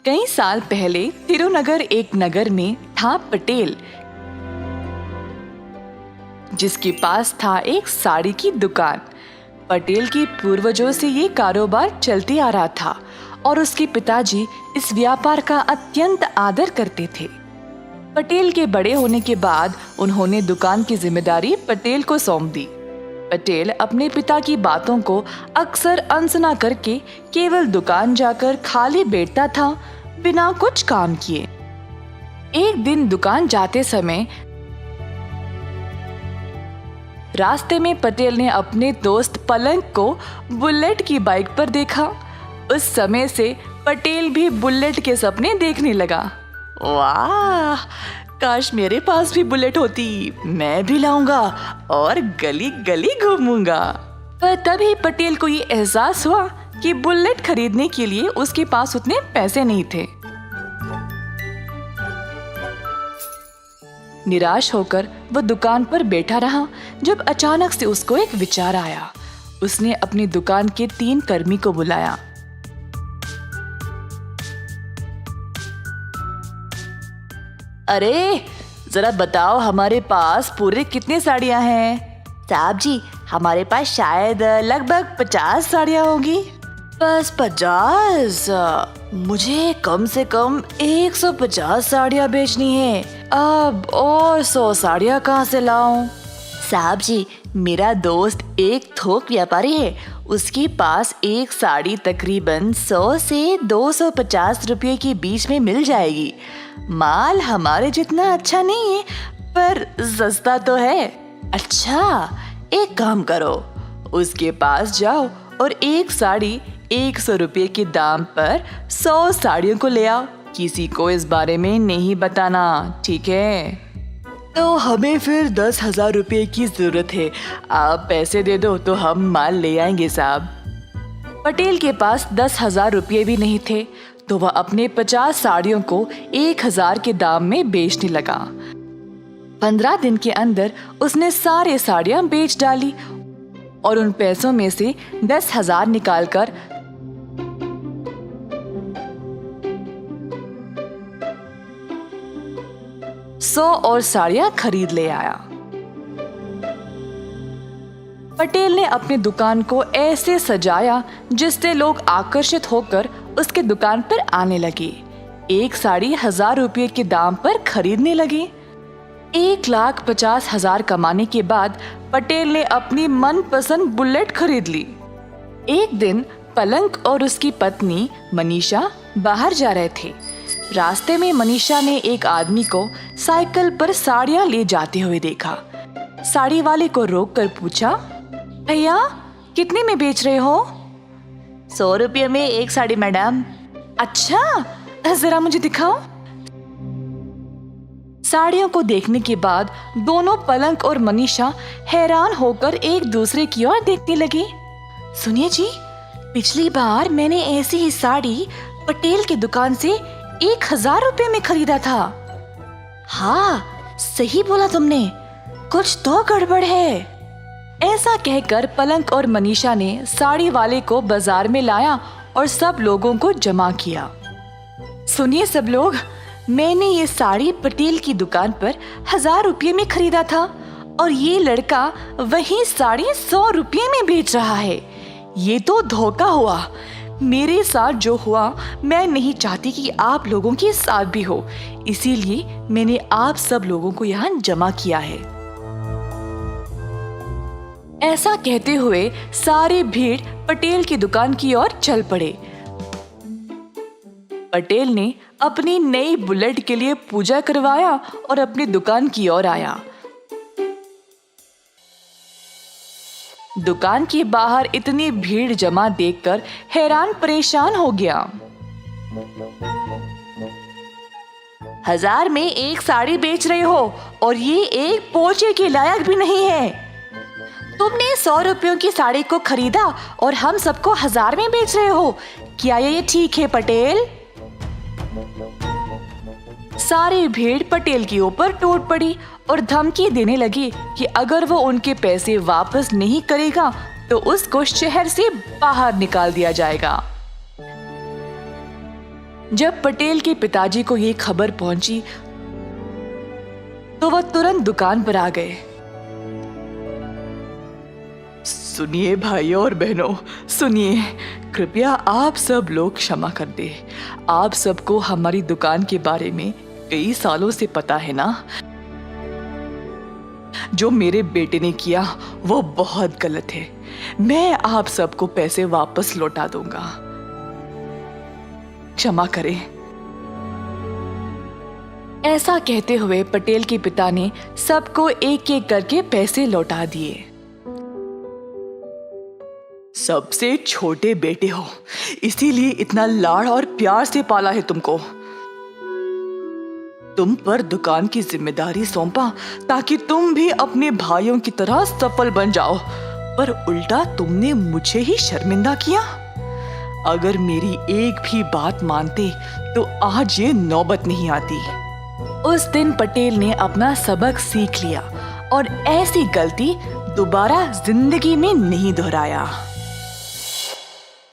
कई साल पहले तिरुनगर एक नगर में था पटेल, जिसके पास था एक साड़ी की दुकान। पटेल के पूर्वजों से ये कारोबार चलते आ रहा था और उसके पिताजी इस व्यापार का अत्यंत आदर करते थे। पटेल के बड़े होने के बाद उन्होंने दुकान की जिम्मेदारी पटेल को सौंप दी। पटेल अपने पिता की बातों को अक्सर अनसुना करके केवल दुकान जाकर खाली बैठता था, बिना कुछ काम किए। एक दिन दुकान जाते समय रास्ते में पटेल ने अपने दोस्त पलंग को बुलेट की बाइक पर देखा। उस समय से पटेल भी बुलेट के सपने देखने लगा। वाह, काश मेरे पास भी बुलेट होती, मैं भी लाऊंगा और गली गली घूमूंगा। पर तभी पटेल को ये एहसास हुआ कि बुलेट खरीदने के लिए उसके पास उतने पैसे नहीं थे। निराश होकर वह दुकान पर बैठा रहा जब अचानक से उसको एक विचार आया। उसने अपनी दुकान के 3 कर्मी को बुलाया। अरे जरा बताओ, हमारे पास पूरे कितने साड़ियाँ हैं? साहब जी, हमारे पास शायद लगभग 50 साड़ियाँ होंगी। बस 50? मुझे कम से कम 150 साड़ियाँ बेचनी है। अब और 100 साड़ियाँ कहाँ से लाऊं? साहब जी, मेरा दोस्त एक थोक व्यापारी है। उसके पास एक साड़ी तकरीबन 100 से 250 रुपये के बीच में मिल जाएगी। माल हमारे जितना अच्छा नहीं है, पर सस्ता तो है। अच्छा, एक काम करो, उसके पास जाओ और एक साड़ी 100 रुपये के दाम पर 100 साड़ियों को ले आओ। किसी को इस बारे में नहीं बताना, ठीक है? तो हमें फिर 10,000 रुपये की जरूरत है। आप पैसे दे दो तो हम माल ले आएंगे साहब। पटेल के पास 10,000 रुपये भी नहीं थे, तो वह अपने 50 साड़ियों को 1,000 के दाम में बेचने लगा। 15 दिन के अंदर उसने सारे साड़ियां बेच डाली और उन पैसों में से 10,000 निकालकर 100 और साड़ियां खरीद ले आया। पटेल ने अपनी दुकान को ऐसे सजाया जिससे लोग आकर्षित होकर उसके दुकान पर आने लगे। एक साड़ी 1,000 रुपये के दाम पर खरीदने लगे। 1,50,000 कमाने के बाद पटेल ने अपनी मनपसंद बुलेट खरीद ली। एक दिन पलंग और उसकी पत्नी मनीषा बाहर जा रहे थे। रास्ते में मनीषा ने एक आदमी को साइकिल पर साड़ियां ले जाते हुए देखा। साड़ी वाले को रोककर पूछा, भैया कितने में बेच रहे हो? 100 रुपये में एक साड़ी मैडम। अच्छा, जरा मुझे दिखाओ। साड़ियों को देखने के बाद दोनों पलंग और मनीषा हैरान होकर एक दूसरे की ओर देखने लगे। सुनिए जी, पिछली बार मैंने ऐसी ही साड़ी पटेल की दुकान से 1,000 रुपये में खरीदा था। हाँ, सही बोला तुमने, कुछ तो गड़बड़ है। ऐसा कहकर पलंग और मनीषा ने साड़ी वाले को बाजार में लाया और सब लोगों को जमा किया। सुनिए सब लोग, मैंने ये साड़ी पटेल की दुकान पर 1,000 रुपये में खरीदा था और ये लड़का वही साड़ी 100 रुपये में बेच रहा है। ये तो धोखा हुआ। मेरे साथ जो हुआ, मैं नहीं चाहती कि आप लोगों के साथ भी हो, इसीलिए मैंने आप सब लोगों को यहाँ जमा किया है। ऐसा कहते हुए सारी भीड़ पटेल की दुकान की ओर चल पड़े। पटेल ने अपनी नई बुलेट के लिए पूजा करवाया और अपनी दुकान की ओर आया। दुकान के बाहर इतनी भीड़ जमा देखकर हैरान परेशान हो गया। 1,000 में एक साड़ी बेच रहे हो और ये एक पोछे के लायक भी नहीं है। तुमने 100 रुपयों की साड़ी को खरीदा और हम सबको 1,000 में बेच रहे हो। क्या ये ठीक है पटेल? सारी भीड़ पटेल के ऊपर टूट पड़ी और धमकी देने लगी कि अगर वो उनके पैसे वापस नहीं करेगा तो उसको शहर से बाहर निकाल दिया जाएगा। जब पटेल के पिताजी को ये खबर पहुंची तो वह तुरंत दुकान पर आ गए। सुनिए भाइयों और बहनों, सुनिए, कृपया आप सब लोग क्षमा कर दे। आप सबको हमारी दुकान के बारे में कई सालों से पता है ना। जो मेरे बेटे ने किया वो बहुत गलत है। मैं आप सबको पैसे वापस लौटा दूंगा, क्षमा करें। ऐसा कहते हुए पटेल के पिता ने सबको एक एक करके पैसे लौटा दिए। सबसे छोटे बेटे हो, इसीलिए इतना लाड़ और प्यार से पाला है तुमको। तुम पर दुकान की जिम्मेदारी सौंपा ताकि तुम भी अपने भाइयों की तरह सफल बन जाओ, पर उल्टा तुमने मुझे ही शर्मिंदा किया। अगर मेरी एक भी बात मानते तो आज ये नौबत नहीं आती। उस दिन पटेल ने अपना सबक सीख लिया और ऐसी गलती दोबारा जिंदगी में नहीं दोहराया।